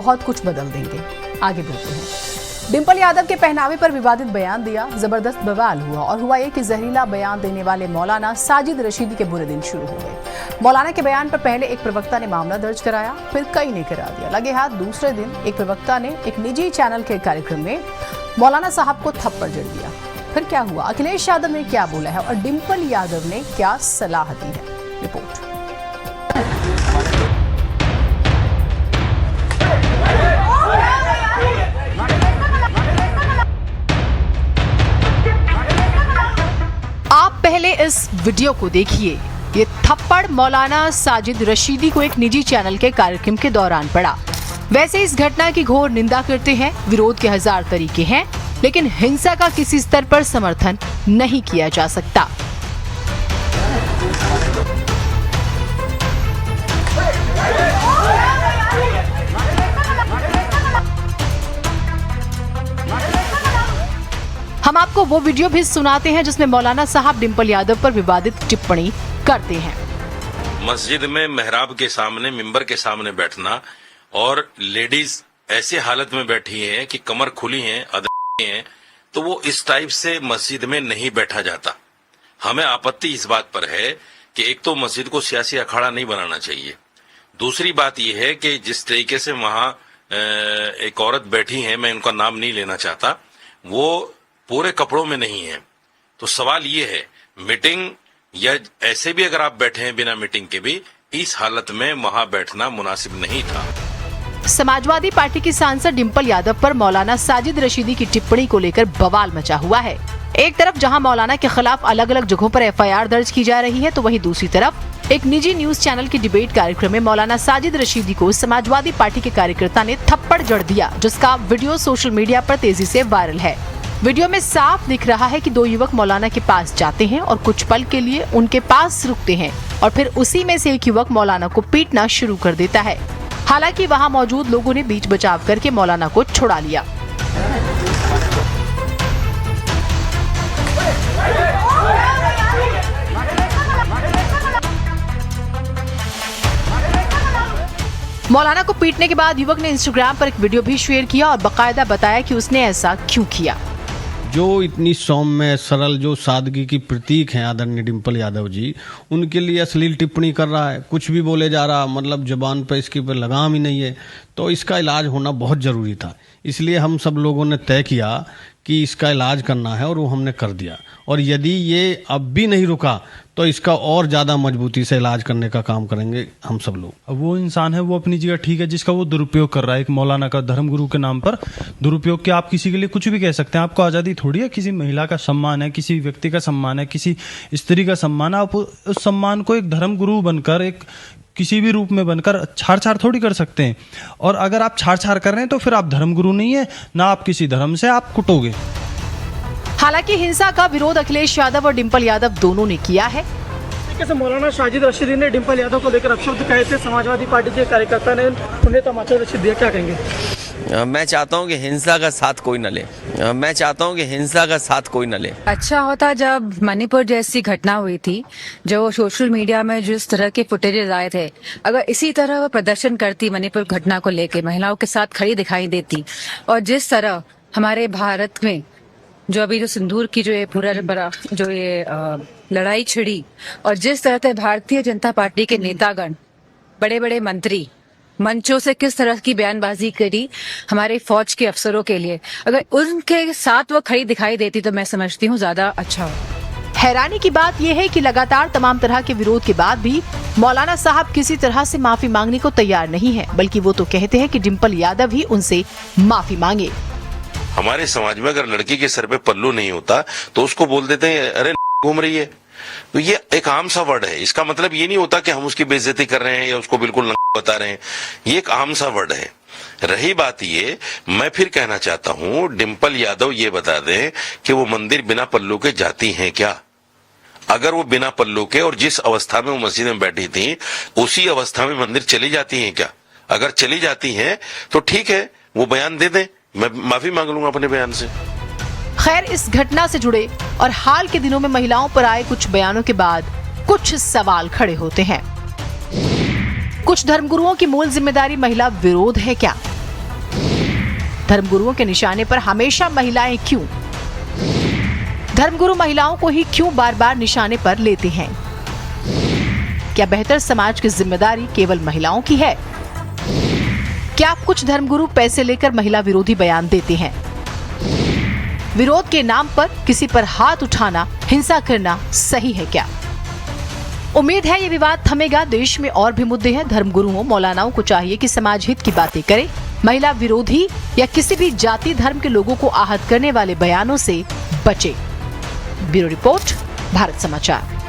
बहुत कुछ बदल देंगे। आगे बढ़ते हैं। डिंपल यादव के पहनावे पर विवादित बयान दिया, जबरदस्त बवाल हुआ और हुआ ये कि जहरीला बयान देने वाले मौलाना साजिद रशीदी के बुरे दिन शुरू हो गए। मौलाना के बयान पर पहले एक प्रवक्ता ने मामला दर्ज कराया, फिर कई ने करा दिया। लगे हाथ दूसरे दिन एक प्रवक्ता ने एक निजी चैनल के कार्यक्रम में मौलाना साहब को थप्पड़ जड़ दिया। फिर क्या हुआ, अखिलेश यादव ने क्या बोला है और डिंपल यादव ने क्या सलाह दी है? रिपोर्ट। आप पहले इस वीडियो को देखिए। ये थप्पड़ मौलाना साजिद रशीदी को एक निजी चैनल के कार्यक्रम के दौरान पड़ा। वैसे इस घटना की घोर निंदा करते हैं, विरोध के हजार तरीके हैं, लेकिन हिंसा का किसी स्तर पर समर्थन नहीं किया जा सकता। हम आपको वो वीडियो भी सुनाते हैं जिसमें मौलाना साहब डिंपल यादव पर विवादित टिप्पणी करते हैं। मस्जिद में मेहराब के सामने, मिंबर के सामने बैठना और लेडीज ऐसे हालत में बैठी हैं कि कमर खुली हैं, अधरी हैं, तो वो इस टाइप से मस्जिद में नहीं बैठा जाता। हमें आपत्ति इस बात पर है कि एक तो मस्जिद को सियासी अखाड़ा नहीं बनाना चाहिए। दूसरी बात यह है कि जिस तरीके से वहां एक औरत बैठी है, मैं उनका नाम नहीं लेना चाहता, वो पूरे कपड़ों में नहीं है। तो सवाल ये है, मीटिंग या ऐसे भी अगर आप बैठे हैं बिना मीटिंग के भी, इस हालत में वहां बैठना मुनासिब नहीं था। समाजवादी पार्टी की सांसद डिंपल यादव पर मौलाना साजिद रशीदी की टिप्पणी को लेकर बवाल मचा हुआ है। एक तरफ जहां मौलाना के खिलाफ अलग अलग जगहों पर एफआईआर दर्ज की जा रही है, तो वहीं दूसरी तरफ एक निजी न्यूज चैनल के डिबेट कार्यक्रम में मौलाना साजिद रशीदी को समाजवादी पार्टी के कार्यकर्ता ने थप्पड़ जड़ दिया, जिसका वीडियो सोशल मीडिया पर तेजी से वायरल है। वीडियो में साफ दिख रहा है कि दो युवक मौलाना के पास जाते हैं और कुछ पल के लिए उनके पास रुकते हैं और फिर उसी में से एक युवक मौलाना को पीटना शुरू कर देता है। हालांकि वहां मौजूद लोगों ने बीच बचाव करके मौलाना को छुड़ा लिया। मौलाना को पीटने के बाद युवक ने इंस्टाग्राम पर एक वीडियो भी शेयर किया और बाकायदा बताया कि उसने ऐसा क्यों किया। जो इतनी सौम्य सरल, जो सादगी की प्रतीक हैं आदरणीय डिंपल यादव जी, उनके लिए अश्लील टिप्पणी कर रहा है, कुछ भी बोले जा रहा, मतलब जबान पर इसके ऊपर लगाम ही नहीं है। तो इसका इलाज होना बहुत ज़रूरी था, इसलिए हम सब लोगों ने तय किया कि इसका इलाज करना है और वो हमने कर दिया। और यदि ये अब भी नहीं रुका तो इसका और ज़्यादा मजबूती से इलाज करने का काम करेंगे हम सब लोग। वो इंसान है, वो अपनी जगह ठीक है, जिसका वो दुरुपयोग कर रहा है एक मौलाना का धर्मगुरु के नाम पर दुरुपयोग के। आप किसी के लिए कुछ भी कह सकते हैं, आपको आज़ादी थोड़ी है। किसी महिला का सम्मान है, किसी व्यक्ति का सम्मान है, किसी स्त्री का सम्मान है। आप उस सम्मान को एक धर्मगुरु बनकर, एक किसी भी रूप में बनकर छाड़ थोड़ी कर सकते हैं। और अगर आप छाड़ कर रहे हैं तो फिर आप धर्मगुरु नहीं है, ना आप किसी धर्म से आप कुटोगे। हालांकि हिंसा का विरोध अखिलेश यादव और डिंपल यादव दोनों ने किया है। मौलाना साजिद रशीदी ने डिंपल यादव को लेकर अपशब्द कहे थे, समाजवादी पार्टी के कार्यकर्ता ने उन्हें तमाचा रशीद दिया, क्या कहेंगे? मैं चाहता हूं कि हिंसा का साथ कोई न ले। मैं चाहता हूं कि हिंसा का साथ कोई न ले। अच्छा होता जब मणिपुर जैसी घटना हुई थी, जो सोशल मीडिया में जिस तरह के फुटेजेस आए थे, अगर इसी तरह वो प्रदर्शन करती, मणिपुर घटना को लेकर महिलाओं के साथ खड़ी दिखाई देती, और जिस तरह हमारे भारत में जो अभी जो सिंदूर की जो ये पूरा बड़ा जो ये लड़ाई छिड़ी, और जिस तरह से भारतीय जनता पार्टी के नेतागण, बड़े बड़े मंत्री मंचों से किस तरह की बयानबाजी करी हमारे फौज के अफसरों के लिए, अगर उनके साथ वो खड़ी दिखाई देती तो मैं समझती हूँ ज्यादा अच्छा हो। हैरानी की बात यह है कि लगातार तमाम तरह के विरोध के बाद भी मौलाना साहब किसी तरह से माफी मांगने को तैयार नहीं है, बल्कि वो तो कहते हैं कि डिंपल यादव ही उनसे माफी मांगे। हमारे समाज में अगर लड़की के सर पे पल्लू नहीं होता तो उसको बोल देते हैं अरे घूम रही है। तो ये एक आम सा वर्ड है, इसका मतलब ये नहीं होता कि हम उसकी बेइज्जती कर रहे हैं या उसको बिल्कुल बता रहे हैं। ये एक आम सा वर्ड है। रही बात ये, मैं फिर कहना चाहता हूँ, डिंपल यादव ये बता दें कि वो मंदिर बिना पल्लू के जाती हैं क्या? अगर वो बिना पल्लू के और जिस अवस्था में वो मस्जिद में बैठी थी उसी अवस्था में मंदिर चली जाती हैं क्या? अगर चली जाती हैं तो ठीक है, वो बयान दे दें, मैं माफी मांग लूंगा अपने बयान से। खैर, इस घटना से जुड़े और हाल के दिनों में महिलाओं पर आए कुछ बयानों के बाद कुछ सवाल खड़े होते हैं। कुछ धर्मगुरुओं की मूल जिम्मेदारी महिला विरोध है क्या? धर्मगुरुओं के निशाने पर हमेशा महिलाएं क्यों? धर्मगुरु महिलाओं को ही क्यों बार बार निशाने पर लेते हैं? क्या बेहतर समाज की जिम्मेदारी केवल महिलाओं की है? क्या कुछ धर्मगुरु पैसे लेकर महिला विरोधी बयान देते हैं? विरोध के नाम पर किसी पर हाथ उठाना, हिंसा करना सही है क्या? उम्मीद है ये विवाद थमेगा। देश में और भी मुद्दे हैं। धर्मगुरुओं, मौलानाओं को चाहिए कि समाज हित की बातें करें, महिला विरोधी या किसी भी जाति धर्म के लोगों को आहत करने वाले बयानों से बचे। ब्यूरो रिपोर्ट, भारत समाचार।